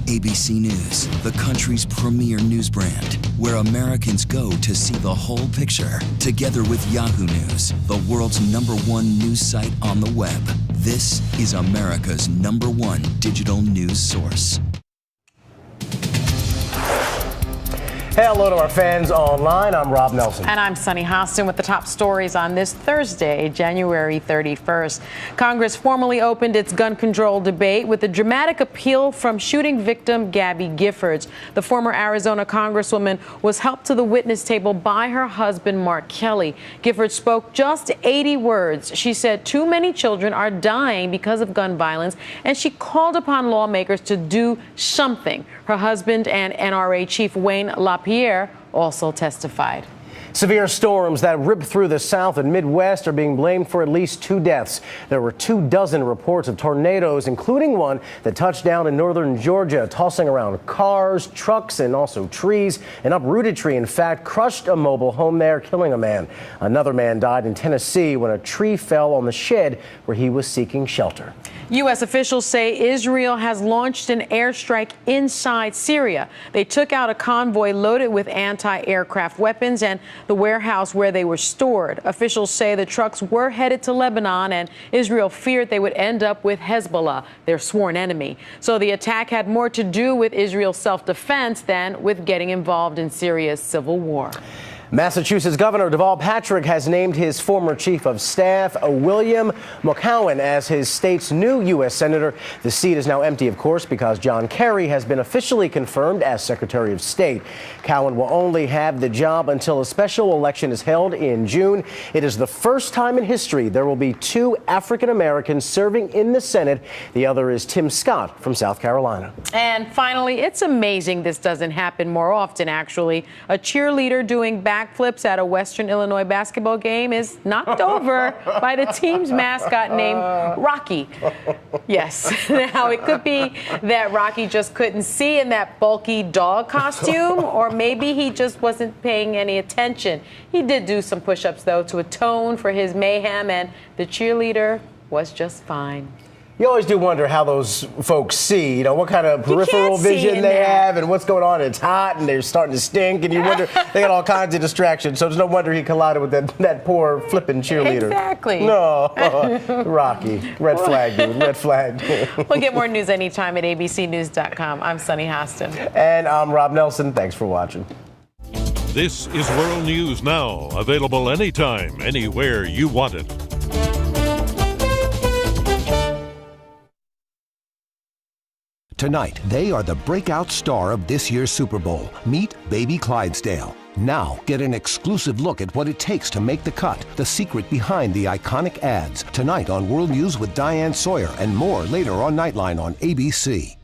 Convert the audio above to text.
ABC News, the country's premier news brand, where Americans go to see the whole picture. Together with Yahoo News, the world's #1 news site on the web. This is America's #1 digital news source. Hello to our fans online. I'm Rob Nelson. And I'm Sunny Hostin with the top stories on this Thursday, January 31st. Congress formally opened its gun control debate with a dramatic appeal from shooting victim Gabby Giffords. The former Arizona Congresswoman was helped to the witness table by her husband, Mark Kelly. Giffords spoke just 80 words. She said too many children are dying because of gun violence, and she called upon lawmakers to do something. Her husband and NRA Chief Wayne LaPierre also testified. Severe storms that ripped through the South and Midwest are being blamed for at least 2 deaths. There were 24 reports of tornadoes, including one that touched down in northern Georgia, tossing around cars, trucks, and also trees. An uprooted tree, in fact, crushed a mobile home there, killing a man. Another man died in Tennessee when a tree fell on the shed where he was seeking shelter. U.S. officials say Israel has launched an airstrike inside Syria. They took out a convoy loaded with anti-aircraft weapons and the warehouse where they were stored. Officials say the trucks were headed to Lebanon, and Israel feared they would end up with Hezbollah, their sworn enemy. So the attack had more to do with Israel's self-defense than with getting involved in Syria's civil war. Massachusetts Governor Deval Patrick has named his former chief of staff, William McCowen, as his state's new U.S. Senator. The seat is now empty, of course, because John Kerry has been officially confirmed as Secretary of State. Cowan will only have the job until a special election is held in June. It is the first time in history there will be 2 African Americans serving in the Senate. The other is Tim Scott from South Carolina. And finally, it's amazing this doesn't happen more often, actually. A cheerleader doing backflips at a Western Illinois basketball game is knocked over by the team's mascot named Rocky. Yes. Now, it could be that Rocky just couldn't see in that bulky dog costume, or maybe he just wasn't paying any attention. He did do some push-ups, though, to atone for his mayhem, and the cheerleader was just fine. You always do wonder how those folks see, what kind of peripheral vision they have and what's going on. It's hot and they're starting to stink, and you wonder, they got all kinds of distractions. So there's no wonder he collided with that poor flipping cheerleader. Exactly. No, Rocky. Red flag, dude. Red flag. We'll get more news anytime at abcnews.com. I'm Sunny Hostin. And I'm Rob Nelson. Thanks for watching. This is World News Now, available anytime, anywhere you want it. Tonight, they are the breakout star of this year's Super Bowl. Meet Baby Clydesdale. Now, get an exclusive look at what it takes to make the cut, the secret behind the iconic ads. Tonight on World News with Diane Sawyer, and more later on Nightline on ABC.